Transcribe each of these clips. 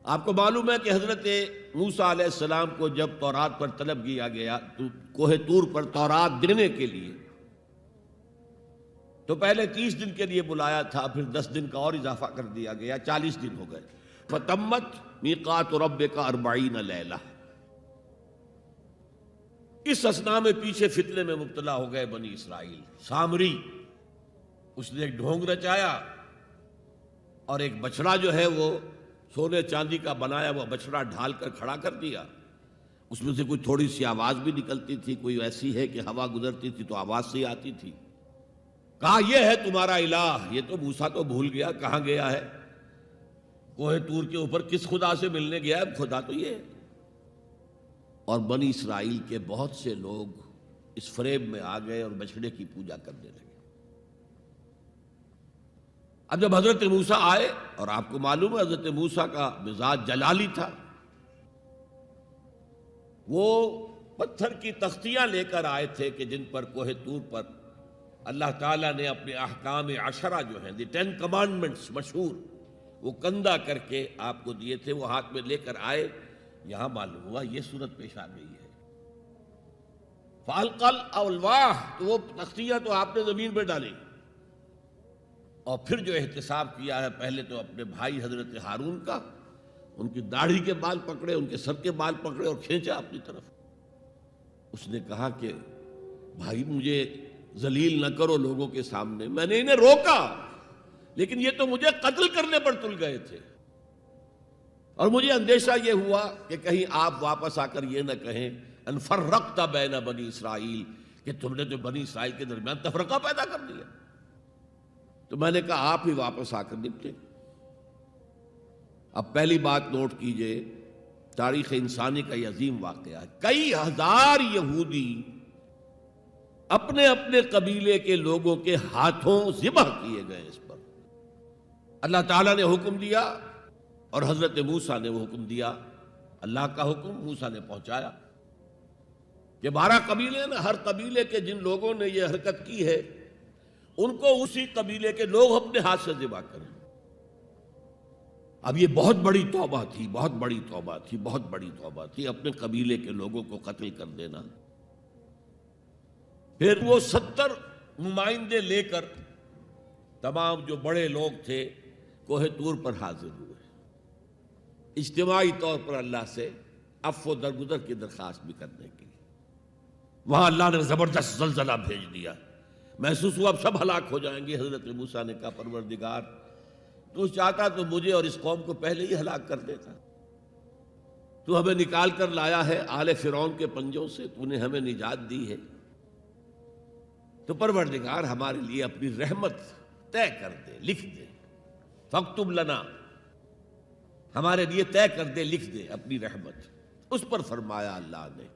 آپ کو معلوم ہے کہ حضرت موسیٰ علیہ السلام کو جب تورات پر طلب کیا گیا تو کوہ طور پر تورات دینے کے لیے، تو پہلے 30 دن کے لیے بلایا تھا، پھر 10 دن کا اور اضافہ کر دیا گیا، 40 دن ہو گئے۔ فَتَمَّتْ مِیقَاتُ رَبِّکَ 40 لیلہ۔ اس اثنا میں پیچھے فتنے میں مبتلا ہو گئے بنی اسرائیل۔ سامری اس نے ایک ڈھونگ رچایا اور ایک بچڑا جو ہے وہ سونے چاندی کا بنایا ہوا بچڑا ڈھال کر کھڑا کر دیا۔ اس میں سے کوئی تھوڑی سی آواز بھی نکلتی تھی، کوئی ایسی ہے کہ ہوا گزرتی تھی تو آواز سے آتی تھی۔ کہا یہ ہے تمہارا الہ۔ یہ تو موسیٰ تو بھول گیا کہاں گیا ہے، کوہ طور کے اوپر کس خدا سے ملنے گیا ہے، خدا تو یہ ہے۔ اور بنی اسرائیل کے بہت سے لوگ اس فریب میں آ گئے اور بچڑے کی پوجا کرنے لگے۔ اب جب حضرت موسیٰ آئے، اور آپ کو معلوم ہے حضرت موسیٰ کا مزاج جلالی تھا، وہ پتھر کی تختیاں لے کر آئے تھے کہ جن پر کوہ طور پر اللہ تعالیٰ نے اپنے احکام 10 جو ہیں، 10 کمانڈمنٹس مشہور، وہ کندہ کر کے آپ کو دیے تھے، وہ ہاتھ میں لے کر آئے۔ یہاں معلوم ہوا یہ صورت پیش آ گئی ہے۔ فَأَلْقَى الْأَلْوَاحَ، تو وہ تختیاں تو آپ نے زمین پہ ڈالی، اور پھر جو احتساب کیا ہے، پہلے تو اپنے بھائی حضرت ہارون کا، ان کی داڑھی کے بال پکڑے، ان کے سر کے بال پکڑے اور کھینچا اپنی طرف۔ اس نے کہا کہ بھائی مجھے ذلیل نہ کرو لوگوں کے سامنے، میں نے انہیں روکا لیکن یہ تو مجھے قتل کرنے پر تل گئے تھے، اور مجھے اندیشہ یہ ہوا کہ کہیں آپ واپس آ کر یہ نہ کہیں ان فرقت بین بنی اسرائیل، کہ تم نے تو بنی اسرائیل کے درمیان تفرقہ پیدا کر دیا۔ تو میں نے کہا آپ ہی واپس آ کر نپٹے۔ اب پہلی بات نوٹ کیجئے، تاریخ انسانی کا یہ عظیم واقعہ ہے، کئی ہزار یہودی اپنے اپنے قبیلے کے لوگوں کے ہاتھوں ذبح کیے گئے اس پر۔ اللہ تعالیٰ نے حکم دیا اور حضرت موسیٰ نے وہ حکم دیا، اللہ کا حکم موسیٰ نے پہنچایا کہ 12 قبیلے ہیں نا، ہر قبیلے کے جن لوگوں نے یہ حرکت کی ہے ان کو اسی قبیلے کے لوگ اپنے ہاتھ سے ذبح کریں۔ اب یہ بہت بڑی توبہ تھی، بہت بڑی توبہ تھی، بہت بڑی توبہ تھی، اپنے قبیلے کے لوگوں کو قتل کر دینا۔ پھر وہ 70 نمائندے لے کر تمام جو بڑے لوگ تھے کوہ طور پر حاضر ہوئے، اجتماعی طور پر اللہ سے عفو و درگزر کی درخواست بھی کرنے کی۔ وہاں اللہ نے زبردست زلزلہ بھیج دیا، محسوس ہوا اب سب ہلاک ہو جائیں گے۔ حضرت موسیٰ نے کہا پروردگار تو چاہتا تو مجھے اور اس قوم کو پہلے ہی ہلاک کر دیتا، تو ہمیں نکال کر لایا ہے آل فرعون کے پنجوں سے، تو نے ہمیں نجات دی ہے، تو پروردگار ہمارے لیے اپنی رحمت طے کر دے، لکھ دے، فاکتب لنا، ہمارے لیے طے کر دے، لکھ دے اپنی رحمت۔ اس پر فرمایا اللہ نے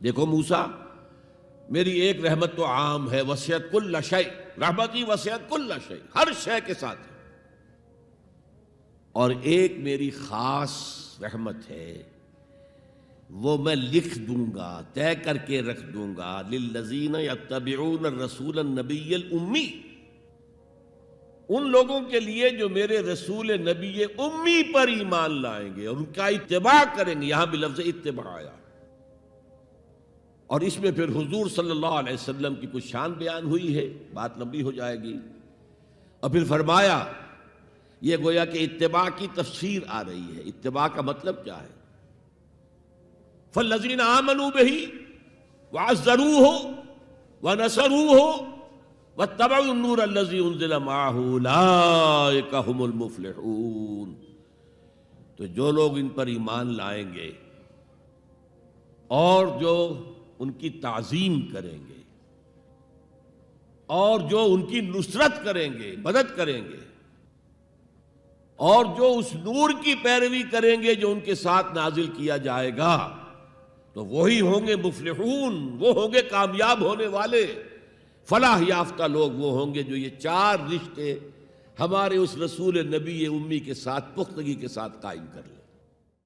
دیکھو موسیٰ، میری ایک رحمت تو عام ہے، وسعت کل شیء، رحمتی وسعت کل شیء، ہر شے کے ساتھ ہے، اور ایک میری خاص رحمت ہے، وہ میں لکھ دوں گا، طے کر کے رکھ دوں گا، للذین یتبعون الرسول النبی الامی، ان لوگوں کے لیے جو میرے رسول نبی امی پر ایمان لائیں گے اور ان کا اتباع کریں گے۔ یہاں بھی لفظ اتباع آیا، اور اس میں پھر حضور صلی اللہ علیہ وسلم کی کچھ شان بیان ہوئی ہے، بات لمبی ہو جائے گی، اور پھر فرمایا یہ گویا کہ اتباع کی تفسیر آ رہی ہے۔ اتباع کا مطلب کیا ہے؟ فالذین آمنوا بہ وعزروہ ونصروہ واتبعوا النور الذی انزل معہ اولئک ھم المفلحون، تو جو لوگ ان پر ایمان لائیں گے اور جو ان کی تعظیم کریں گے اور جو ان کی نصرت کریں گے، مدد کریں گے، اور جو اس نور کی پیروی کریں گے جو ان کے ساتھ نازل کیا جائے گا، تو وہی ہوں گے مفلحون، وہ ہوں گے کامیاب ہونے والے، فلاح یافتہ لوگ وہ ہوں گے جو یہ 4 رشتے ہمارے اس رسول نبی امی کے ساتھ پختگی کے ساتھ قائم کر لیں۔